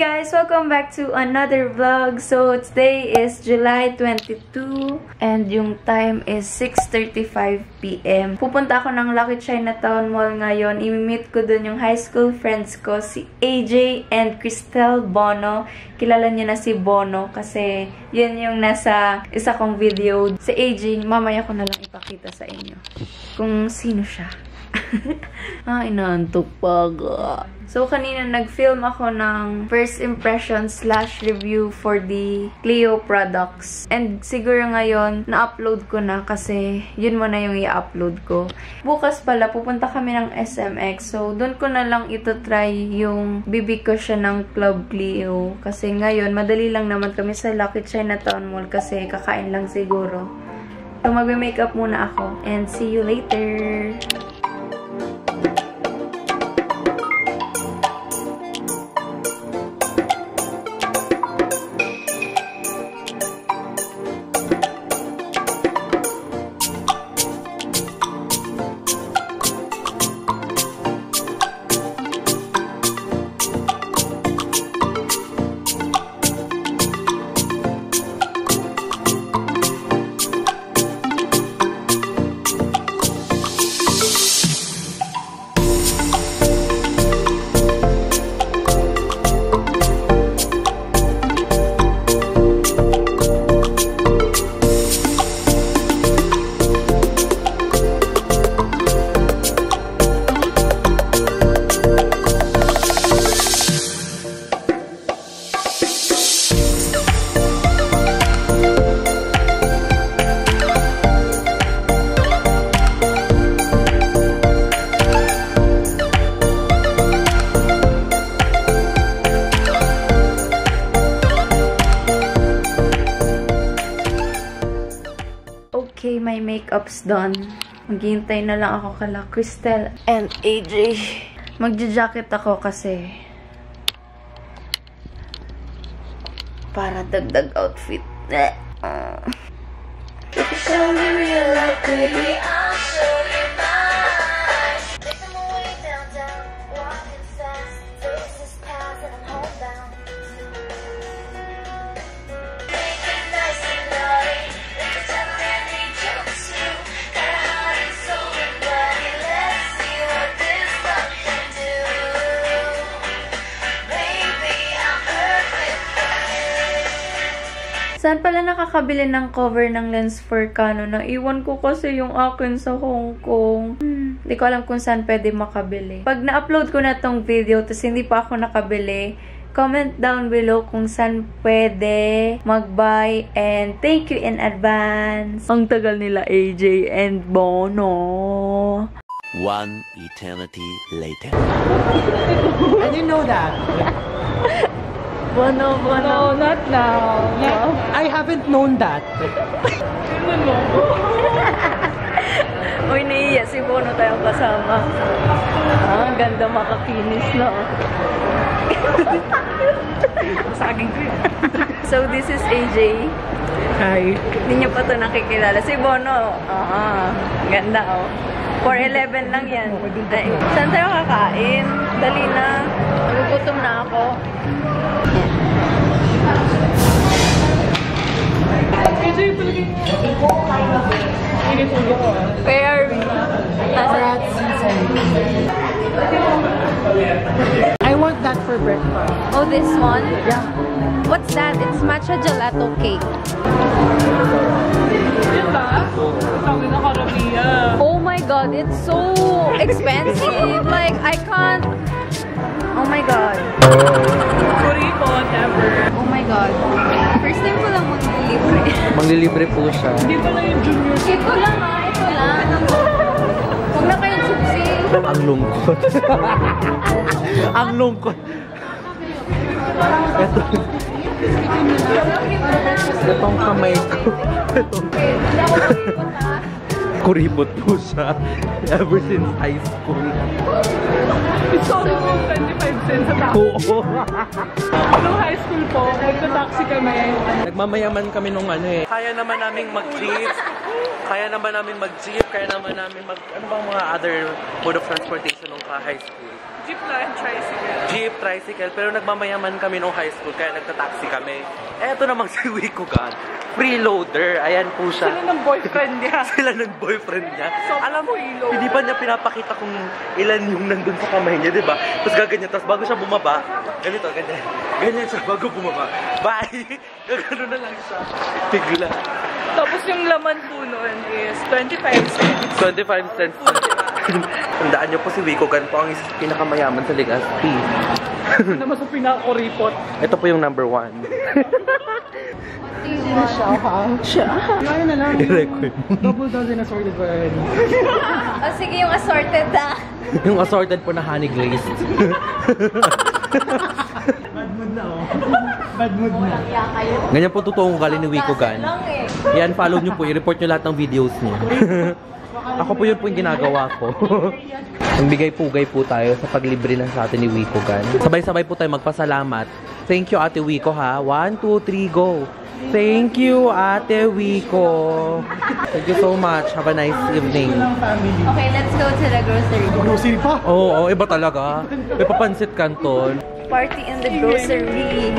guys! Welcome back to another vlog. So, today is July 22 and yung time is 6:35 PM. Pupunta ako ng Lucky Chinatown Mall ngayon. I-meet ko dun yung high school friends ko, si AJ and Cristel Bono. Kilala niyo na si Bono kasi yun yung nasa isa kong video. Si AJ, mamaya ko na lang ipakita sa inyo kung sino siya. Inaantok pa ga. So, kanina nag-film ako ng first impression / review for the Clio products. And siguro ngayon, na-upload ko na kasi yun mo na yung i-upload ko. Bukas pala, pupunta kami ng SMX. So, dun ko na lang ito try yung BB ko siya ng Club Clio. Kasi ngayon, madali lang naman kami sa Lucky Chinatown Mall kasi kakain lang siguro. So, magbe-makeup muna ako. And see you later! Okay, my makeup's done. Maghihintay na lang ako kala Cristel and AJ. Magja-jacket ako kasi para dagdag outfit. Show me real love, baby. I'll show you mine. Listen my way down, walking fast, faces pass and I'm homebound. Make it nice and naughty. Saan pala nakakabili ng cover ng lens for Canon? Naiwan ko kasi yung akin sa Hong Kong. Hindi ko alam kung saan pwede makabili. Pag na-upload ko na tong video, tapos hindi pa ako nakabili, comment down below kung saan pwede mag-buy. And thank you in advance. Ang tagal nila AJ and Bono. One eternity later. I didn't know that. Bono. No, not now. No. I haven't known that. Uy, naiiya si Bono tayong kasama. Ang ganda makakinis na. Saging ko yun. So, this is AJ. Hi. Hindi niyo pa ito nakikilala. Si Bono. Ganda, oh. 4'11" lang yan. Ay, saan tayo kakain? Dali na. Nagugutom na ako. Where are we? I want that for breakfast. Oh, this one? Yeah. What's that? It's matcha gelato cake. Oh my god, it's so expensive. Like, I can't. Oh my god. Oh my god. First time ko lang maglilibre. Maglilibre po siya. Ito lang ito lang. Huwag na kayong suksi. Ang lungkot. Ang lungkot. Itong kamay ko. Kuripot po siya. Ever since high school. Sorry po, 25 cents sa taxi. Oo. Nung high school po, nagta-taxi kami. Nagmamayaman kami nung ano eh. Kaya naman namin mag-jeep. Kaya naman namin mag-jeep. Kaya naman namin ano bang mga other mode of transportation nung ka-high school. Jeep na and tricycle. Jeep, tricycle, pero nagmamayaman kami nung high school, kaya nagta-taxi kami. Eto namang si Wikugan, freeloader. Ayan po siya. Sila ng boyfriend niya. Sila ng boyfriend niya. So, Alam mo, freeloader. hindi pa niya pinapakita kung ilan yung nandun sa kamay niya, diba? Tapos gaganyan, tapos bago siya bumaba, ganito, ganyan. Ganyan siya bago bumaba. Bye! Gagano na lang siya. Tigla. Tapos yung laman po noon is 25 cents. 25 cents. Tandaan niyo po si Wikugan po ang pinakamayaman sa Legazpi. Ano naman sa pinaka-kuripot? Ito po yung number 1. Siya. Kaya na lang. I-record. Double dozen assorted variety. O sige, yung assorted na. Yung assorted po na honey glazed. Bad mood na oh. Bad mood na. Ganyan po totoong ugali ni Wikugan. Yan, follow nyo po. I-report nyo lahat ng videos niya. Ako po yun po yung ginagawa ko. Nagbigay-pugay po tayo sa paglibre na sa atin ni Wikugan. Sabay-sabay po tayo magpasalamat. Thank you, Ate Wiko, ha? 1, 2, 3, go! Thank you, Ate Wiko! Thank you so much. Have a nice evening. Okay, let's go to the grocery. Grocery pa? Oo, iba talaga. May papansit kanton. Party in the grocery.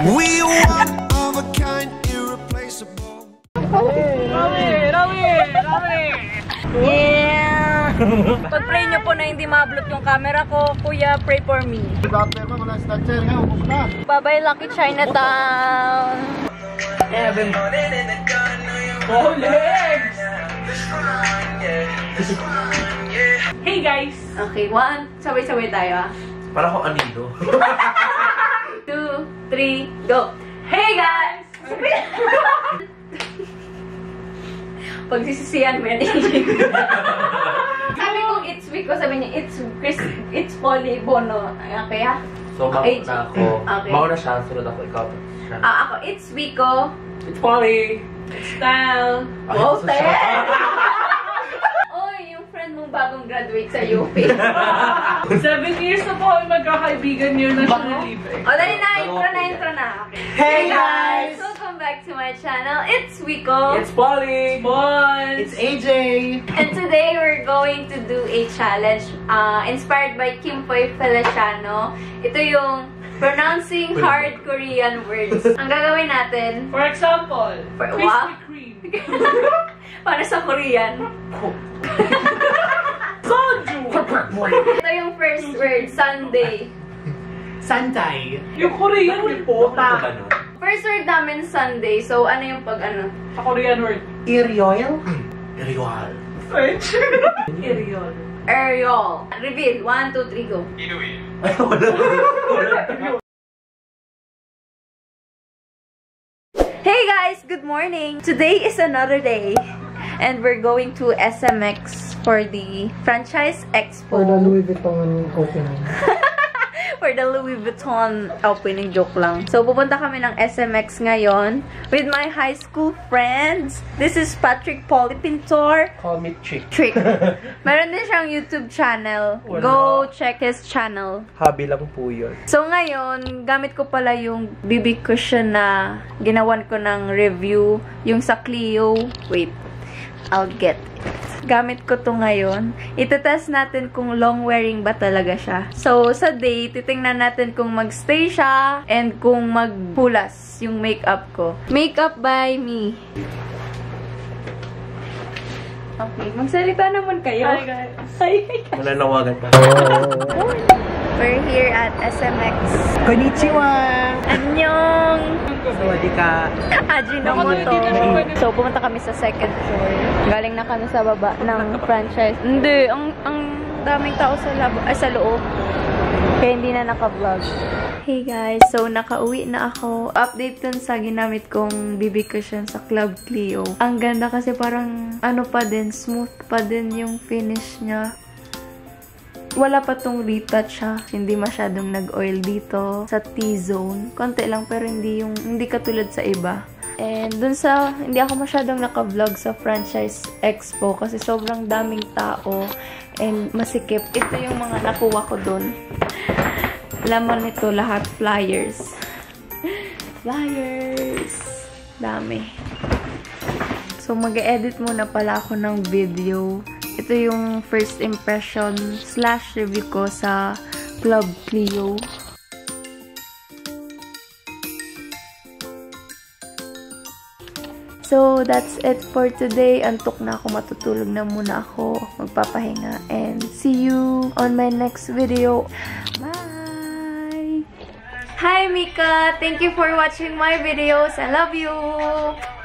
We one of a kind, irreplaceable. Rami! Yeah! Pag-pray nyo po na hindi mablot yung camera ko, kuya, pray for me. Bye-bye, Lucky Chinatown! Oh, legs! Hey guys! Okay, 1. Sabay-sabay tayo, ah. Para ko anido. 2, 3, go! Hey, guys! Pagsisisiyan mo yan. Sabi kong it's Wiko, sabi niya, it's Polly Bono. Okay, ha? So, Okay. mauna ako. Okay. Mauna siya, sunod ako. Ikaw. Siya. Ako, it's Wiko. It's Polly! Style. Ay, Wow, so siya. Oy, yung friend mong bagong graduate sa UP. 7 years na po kami magkakaibigan niyo na siya nalibre. O, dali na. Intro na. Okay. Hey, guys! Welcome back to my channel. It's Wiko. It's Polly! Boys! It's AJ! And today, we're going to do a challenge inspired by Kim Poy Feliciano. Ito yung pronouncing hard Korean words. Ang gagawin natin, For example, Wow. Krispy Kreme. para sa Korean. Soju! Ito yung first word, Sunday. Santay. Yung Korean word po. First word namin, Sunday. So, ano yung pag ano? Sa Korean word. Irioil? Iriwal. French. Iriol. Ariol. Reveal. 1, 2, 3, go. Hey guys! Good morning! Today is another day. And we're going to SMX for the Franchise Expo. For the Louis Vuitton opening. For the Louis Vuitton opening, joke lang. So, pupunta kami ng SMX ngayon with my high school friends. This is Patrick Polly Pintor. Call me Chick. Trick. Meron din siyang YouTube channel. Wala. Go check his channel. Hobby lang po yun. So, ngayon, gamit ko pala yung BB cushion na ginawan ko ng review. Yung sa Clio. Wait. I'll get it. Gamit ko to ngayon. Itetest natin kung long wearing ba talaga siya. So, sa day, titingnan natin kung magstay siya and kung magpulas yung makeup ko. Makeup by me. Okay, magsalita naman kayo. Hi guys. Hi guys. Mananawagan pa. We're here at SMX. Konnichiwa! Annyeong! Sawadika! Ajinomoto. So, pumunta kami sa second floor. Galing na kami sa baba ng franchise. Hindi, ang daming tao sa loob. Kaya hindi na naka-vlog. Hey guys, so nakauwi na ako. Update dun sa ginamit kong BB cushion sa Club Clio. Ang ganda kasi parang ano pa din, smooth pa din yung finish niya. Wala pa tong retouch ha. Hindi masyadong nag-oil dito sa T-zone. Konti lang pero hindi katulad sa iba. And dun sa, hindi ako masyadong naka-vlog sa Franchise Expo kasi sobrang daming tao and masikip. Ito yung mga nakuha ko dun. laman nito lahat flyers. Flyers! Dami. So, mag-edit muna pala ako ng video. Ito yung first impression / review ko sa Club Clio. So, that's it for today. Antok na ako. Matutulog na muna ako. Magpapahinga. And see you on my next video. Bye! Hi, Mika! Thank you for watching my videos. I love you!